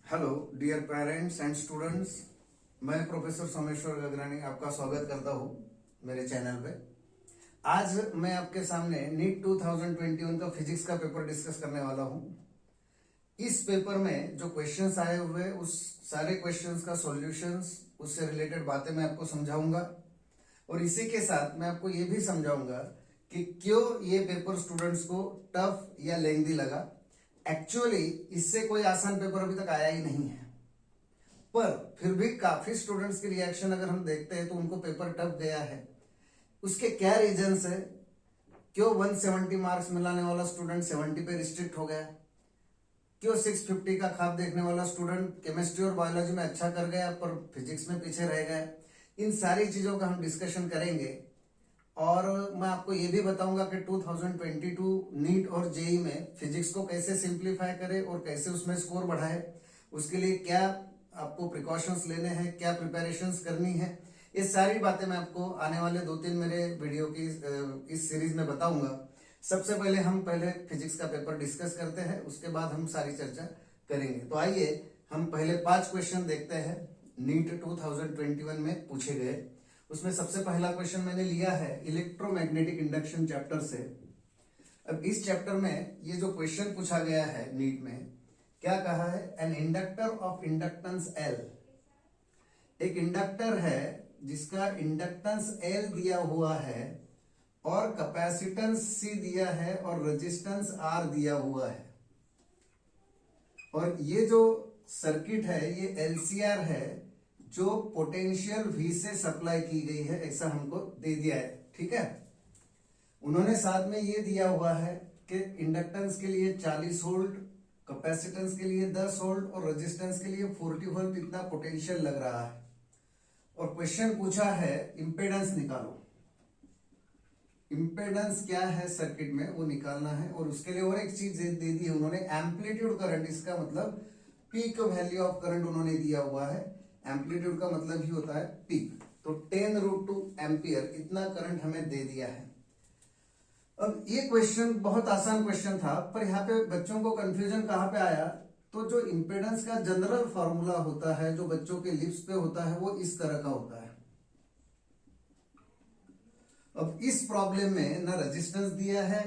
Hello dear parents and students. मैं professor Someshwar Gagrani आपका स्वागत करता हूँ मेरे चैनल पे। आज मैं आपके सामने नीट 2021 का फिजिक्स का पेपर डिस्कस करने वाला हूँ। इस पेपर में जो क्वेश्चंस आए हुए उस सारे क्वेश्चंस का सॉल्यूशंस, उससे रिलेटेड बातें मैं आपको समझाऊंगा और इसी के साथ मैं आपको ये भी समझाऊंगा कि क्यों ये पेपर स्टूडेंट्स को टफ या लेंथी लगा। एक्चुअली इससे कोई आसान पेपर अभी तक आया ही नहीं है, पर फिर भी काफी स्टूडेंट्स के रिएक्शन अगर हम देखते हैं तो उनको पेपर टफ गया है। उसके क्या रीजंस है? क्यों 170 मार्क्स मिलाने वाला स्टूडेंट 70 पे रिस्ट्रिक्ट हो गया? क्यों 650 का ख्वाब देखने वाला स्टूडेंट केमिस्ट्री और बायोलॉजी में अच्छा कर गया पर फिजिक्स में पीछे रह गया? इन सारी चीजों का हम डिस्कशन करेंगे और मैं आपको ये भी बताऊंगा कि 2022 नीट और जेई में फिजिक्स को कैसे सिंप्लीफाई करे और कैसे उसमें स्कोर बढ़ाए, उसके लिए क्या आपको प्रिकॉशंस लेने हैं, क्या प्रिपरेशंस करनी है। ये सारी बातें मैं आपको आने वाले 2-3 मेरे वीडियो की इस सीरीज में बताऊंगा। सबसे पहले हम फिजिक्स का पेपर डिस्कस करते हैं, उसके बाद हम सारी चर्चा करेंगे। तो आइए हम पहले 5 क्वेश्चन देखते हैं नीट 2021 में पूछे गए। उसमें सबसे पहला क्वेश्चन मैंने लिया है इलेक्ट्रोमैग्नेटिक इंडक्शन चैप्टर से। अब इस चैप्टर में ये जो क्वेश्चन पूछा गया है नीट में, क्या कहा है? An inductor of inductance L. एक इंडक्टर है जिसका इंडक्टेंस एल दिया हुआ है और कैपेसिटेंस सी दिया है और रेजिस्टेंस आर दिया हुआ है, और ये जो सर्किट है ये एलसीआर है जो पोटेंशियल V से सप्लाई की गई है, ऐसा हमको दे दिया है। ठीक है, उन्होंने साथ में ये दिया हुआ है कि इंडक्टेंस के लिए 40 वोल्ट, कैपेसिटेंस के लिए 10 वोल्ट और रेजिस्टेंस के लिए 40 वोल्ट इतना पोटेंशियल लग रहा है। और क्वेश्चन पूछा है इंपेडेंस निकालो। इंपेडेंस क्या है सर्किट में वो निकालना है, और उसके लिए और एक चीज दे दी है उन्होंने, एम्पलीट्यूड करंट। इसका मतलब पीक वैल्यू ऑफ करंट उन्होंने दिया हुआ है। एम्पलीट्यूड का मतलब ही होता है पीक, तो 10√2 एम्पियर इतना करंट हमें दे दिया है। अब ये क्वेश्चन बहुत आसान क्वेश्चन था, पर यहाँ पे बच्चों को कंफ्यूजन कहाँ पे आया? तो जो इंपेडेंस का जनरल फॉर्मूला होता है जो बच्चों के लिप्स पे होता है वो इस तरह का होता है। अब इस प्रॉब्लम में ना रेजिस्टेंस दिया है,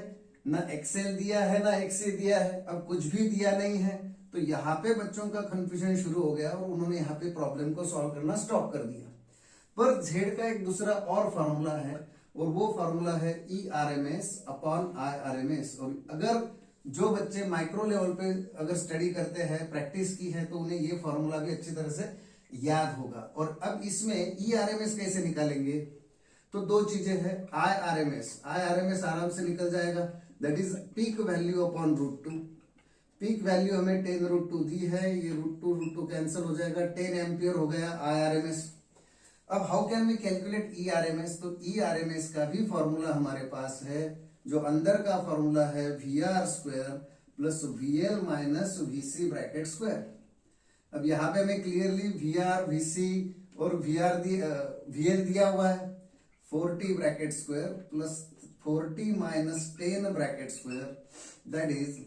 ना एक्सएल दिया है, ना एक्सए दिया है, अब कुछ भी दिया नहीं है। तो यहाँ पे बच्चों का कंफ्यूजन शुरू हो गया और उन्होंने यहाँ पे प्रॉब्लम को सॉल्व करना स्टॉप कर दिया। पर जेड का एक दूसरा और फॉर्मूला है और वो फॉर्मूला है ERMS अपॉन IRMS। और अगर जो बच्चे माइक्रो लेवल पे अगर स्टडी करते हैं, प्रैक्टिस की है, तो उन्हें ये फॉर्मूला भी अच्छी तरह से याद होगा। और अब इसमें ERMS कैसे निकालेंगे? तो दो चीजें हैं, IRMS आराम से निकल जाएगा, that is peak value upon √2। Peak value हमें 10√2 दी है, ये √2 कैंसिल हो जाएगा, 10 एम्पियर हो गया IRMS। अब how can we calculate ERMS? तो ERMS का भी फॉर्मूला हमारे पास है, जो अंदर का फॉर्मूला है VR² plus VL minus VC bracket square. अब यहाँ पे हमें क्लियरली VR, VC और VL दिया हुआ है। 40 bracket square plus 40 minus 10 bracket square, that is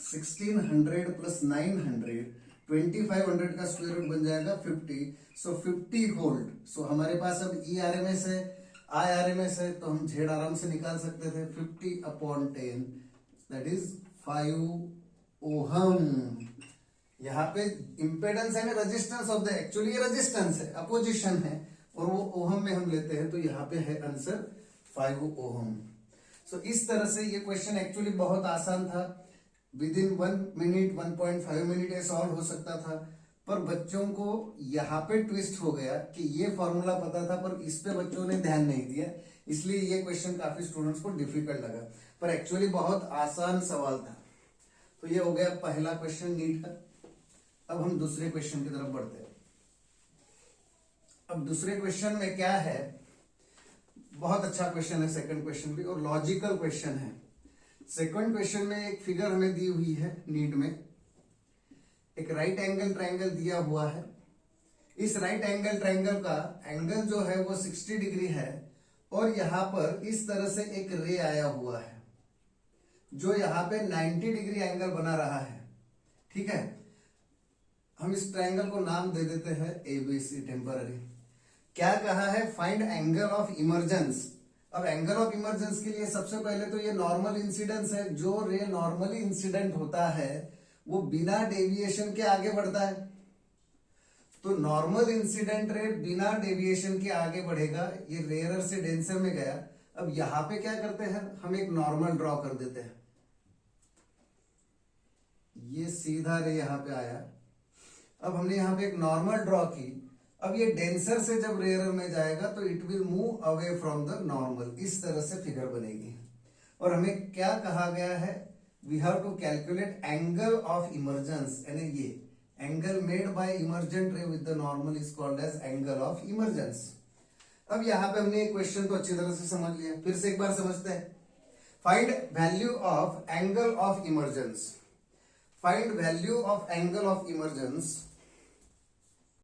1600 plus 900, 2500 का स्क्वायर रूट बन जाएगा 50, सो 50 वोल्ट। सो हमारे पास अब ERMS है, IRMS है, तो हम जेड आराम से निकाल सकते थे। 50 अपॉन 10 दैट इज 5 ओहम। यहाँ पे इंपेडेंस है ना, रेजिस्टेंस ऑफ द, एक्चुअली ये रेजिस्टेंस है, अपोजिशन है, और वो ओहम में हम लेते हैं, तो यहाँ पे है आंसर 5 ओहम। सो इस तरह से ये क्वेश्चन एक्चुअली बहुत आसान था, विद इन 1 मिनट 1.5 मिनट ये सॉल्व हो सकता था। पर बच्चों को यहाँ पे ट्विस्ट हो गया कि ये फॉर्मूला पता था पर इस पे बच्चों ने ध्यान नहीं दिया, इसलिए ये क्वेश्चन काफी स्टूडेंट्स को डिफिकल्ट लगा, पर एक्चुअली बहुत आसान सवाल था। तो ये हो गया पहला क्वेश्चन नीट का। अब हम दूसरे क्वेश्चन की तरफ बढ़ते हैं। अब दूसरे क्वेश्चन में क्या है, बहुत अच्छा क्वेश्चन है सेकंड क्वेश्चन भी, और लॉजिकल क्वेश्चन है। सेकंड क्वेश्चन में एक फिगर हमें दी हुई है नीट में, एक राइट एंगल ट्रायंगल दिया हुआ है। इस राइट एंगल ट्रायंगल का एंगल जो है वो 60 डिग्री है, और यहां पर इस तरह से एक रे आया हुआ है जो यहां पे 90 डिग्री एंगल बना रहा है। ठीक है, हम इस ट्रायंगल को नाम दे देते हैं एबीसी टेम्पररी। क्या कहा है? Find angle of emergence. अब एंगल ऑफ इमर्जेंस के लिए सबसे पहले तो ये नॉर्मल इंसिडेंस है। जो रे नॉर्मली इंसिडेंट होता है वो बिना डेविएशन के आगे बढ़ता है, तो नॉर्मल इंसिडेंट रे बिना डेविएशन के आगे बढ़ेगा। ये रेयरर से डेंसर में गया। अब यहां पे क्या करते हैं, हम एक नॉर्मल ड्रॉ कर देते हैं। ये सीधा रे यहां पे आया। अब हमने यहां पे एक नॉर्मल ड्रॉ की। अब ये डेंसर से जब रेयरर में जाएगा तो it will move away from the normal. इस तरह से फिगर बनेगी। और हमें क्या कहा गया है? We have to calculate angle of emergence, यानी ये angle made by emergent ray with the normal is called as angle of emergence. अब यहां पे हमने क्वेश्चन तो अच्छी तरह से समझ लिया, फिर से एक बार समझते हैं। Find value of angle of emergence. Find value of angle of emergence